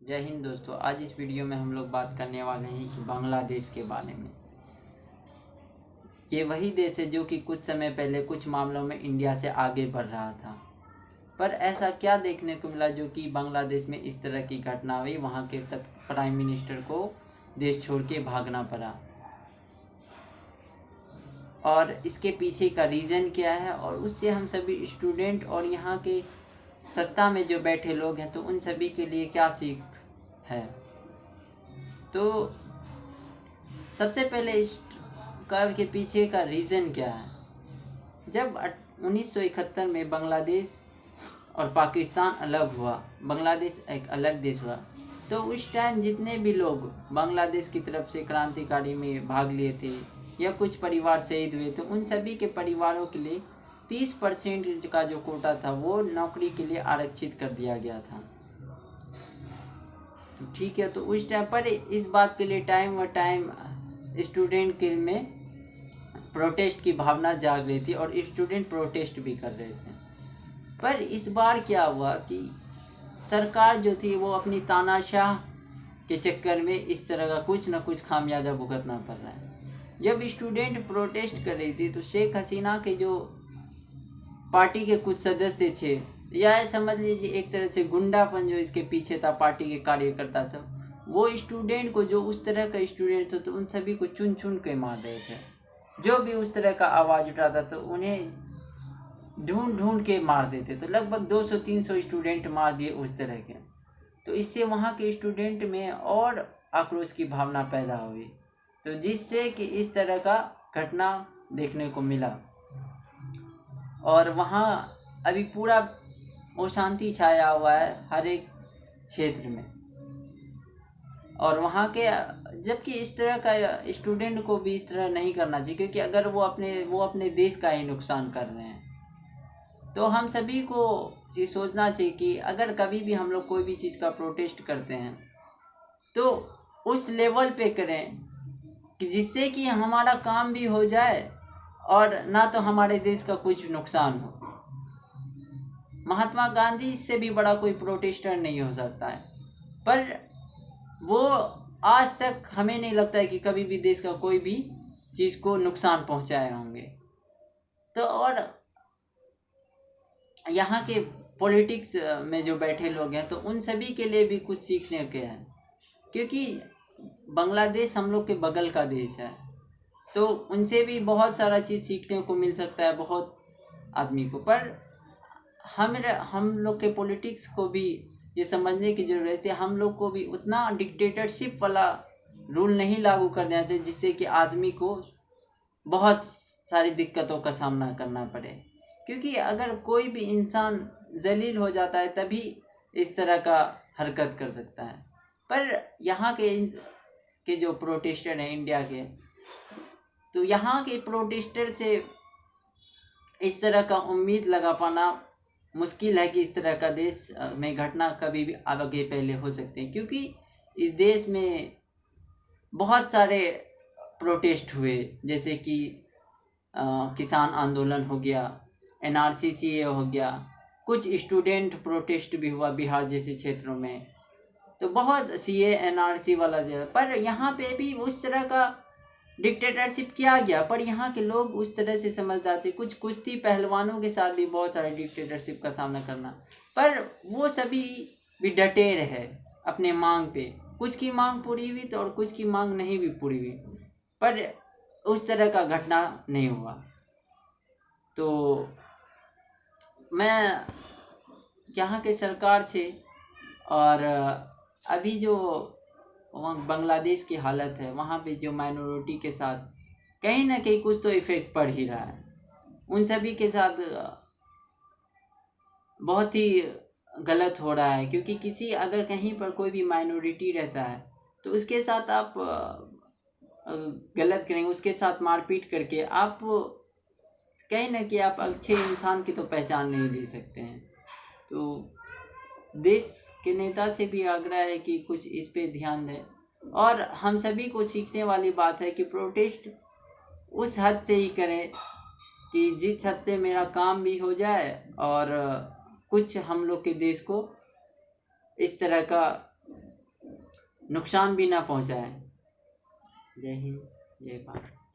जय हिंद दोस्तों। आज इस वीडियो में हम लोग बात करने वाले हैं कि बांग्लादेश के बारे में। ये वही देश है जो कि कुछ समय पहले कुछ मामलों में इंडिया से आगे बढ़ रहा था, पर ऐसा क्या देखने को मिला जो कि बांग्लादेश में इस तरह की घटना हुई, वहाँ के तक प्राइम मिनिस्टर को देश छोड़ के भागना पड़ा, और इसके पीछे का रीज़न क्या है, और उससे हम सभी स्टूडेंट और यहाँ के सत्ता में जो बैठे लोग हैं तो उन सभी के लिए क्या सीख है। तो सबसे पहले इस कर्व के पीछे का रीज़न क्या है। जब 1971 में बांग्लादेश और पाकिस्तान अलग हुआ, बांग्लादेश एक अलग देश हुआ, तो उस टाइम जितने भी लोग बांग्लादेश की तरफ से क्रांतिकारी में भाग लिए थे या कुछ परिवार शहीद हुए, तो उन सभी के परिवारों के लिए 30% का जो कोटा था वो नौकरी के लिए आरक्षित कर दिया गया था। तो ठीक है, तो उस टाइम पर इस बात के लिए टाइम स्टूडेंट के में प्रोटेस्ट की भावना जाग रही थी और स्टूडेंट प्रोटेस्ट भी कर रहे थे। पर इस बार क्या हुआ कि सरकार जो थी वो अपनी तानाशाह के चक्कर में इस तरह का कुछ न कुछ खामियाजा भुगतना पड़ रहा है। जब स्टूडेंट प्रोटेस्ट कर रही थी तो शेख हसीना के जो पार्टी के कुछ सदस्य थे, या समझ लीजिए एक तरह से गुंडापन जो इसके पीछे था, पार्टी के कार्यकर्ता सब, वो स्टूडेंट को, जो उस तरह का स्टूडेंट था, तो उन सभी को चुन चुन के मार रहे थे। जो भी उस तरह का आवाज़ उठाता तो उन्हें ढूंढ ढूंढ के मार देते। तो लगभग 200-300 स्टूडेंट मार दिए उस तरह के। तो इससे वहाँ के स्टूडेंट में और आक्रोश की भावना पैदा हुई, तो जिससे कि इस तरह का घटना देखने को मिला। और वहाँ अभी पूरा अशांति छाया हुआ है हर एक क्षेत्र में। और वहाँ के, जबकि इस तरह का स्टूडेंट को भी इस तरह नहीं करना चाहिए, क्योंकि अगर वो अपने देश का ही नुकसान कर रहे हैं, तो हम सभी को ये सोचना चाहिए कि अगर कभी भी हम लोग कोई भी चीज़ का प्रोटेस्ट करते हैं तो उस लेवल पे करें कि जिससे कि हमारा काम भी हो जाए और ना तो हमारे देश का कुछ नुकसान हो। महात्मा गांधी से भी बड़ा कोई प्रोटेस्टर नहीं हो सकता है, पर वो आज तक हमें नहीं लगता है कि कभी भी देश का कोई भी चीज़ को नुकसान पहुंचाए होंगे। तो और यहाँ के पॉलिटिक्स में जो बैठे लोग हैं तो उन सभी के लिए भी कुछ सीखने के हैं, क्योंकि बांग्लादेश हम लोग के बगल का देश है, तो उनसे भी बहुत सारा चीज़ सीखने को मिल सकता है बहुत आदमी को। पर हम लोग के पॉलिटिक्स को भी ये समझने की ज़रूरत है, हम लोग को भी उतना डिक्टेटरशिप वाला रूल नहीं लागू कर देना चाहिए जिससे कि आदमी को बहुत सारी दिक्कतों का सामना करना पड़े। क्योंकि अगर कोई भी इंसान जलील हो जाता है तभी इस तरह का हरकत कर सकता है। पर यहाँ के जो प्रोटेस्टर हैं इंडिया के, तो यहाँ के प्रोटेस्टर से इस तरह का उम्मीद लगा पाना मुश्किल है कि इस तरह का देश में घटना कभी भी आगे पहले हो सकते हैं, क्योंकि इस देश में बहुत सारे प्रोटेस्ट हुए, जैसे कि किसान आंदोलन हो गया, NRC CA हो गया, कुछ स्टूडेंट प्रोटेस्ट भी हुआ बिहार जैसे क्षेत्रों में, तो बहुत CA NRC वाला ज़्यादा। पर यहाँ पे भी उस तरह का डिक्टेटरशिप किया गया, पर यहाँ के लोग उस तरह से समझदार थे। कुछ कुश्ती पहलवानों के साथ भी बहुत सारे डिक्टेटरशिप का सामना करना, पर वो सभी भी डटे रहे अपने मांग पे। कुछ की मांग पूरी हुई तो और कुछ की मांग नहीं भी पूरी हुई, पर उस तरह का घटना नहीं हुआ। तो मैं यहाँ के सरकार से, और अभी जो वहाँ बांग्लादेश की हालत है, वहाँ पे जो माइनॉरिटी के साथ कहीं ना कहीं कुछ तो इफ़ेक्ट पड़ ही रहा है, उन सभी के साथ बहुत ही गलत हो रहा है। क्योंकि किसी अगर कहीं पर कोई भी माइनॉरिटी रहता है तो उसके साथ आप गलत करेंगे, उसके साथ मारपीट करके आप कहीं ना कहीं आप अच्छे इंसान की तो पहचान नहीं दे सकते हैं। तो देश के नेता से भी आग्रह है कि कुछ इस पे ध्यान दें, और हम सभी को सीखने वाली बात है कि प्रोटेस्ट उस हद से ही करें कि जिस हद से मेरा काम भी हो जाए और कुछ हम लोग के देश को इस तरह का नुकसान भी ना पहुंचाए। जय हिंद, जय भारत।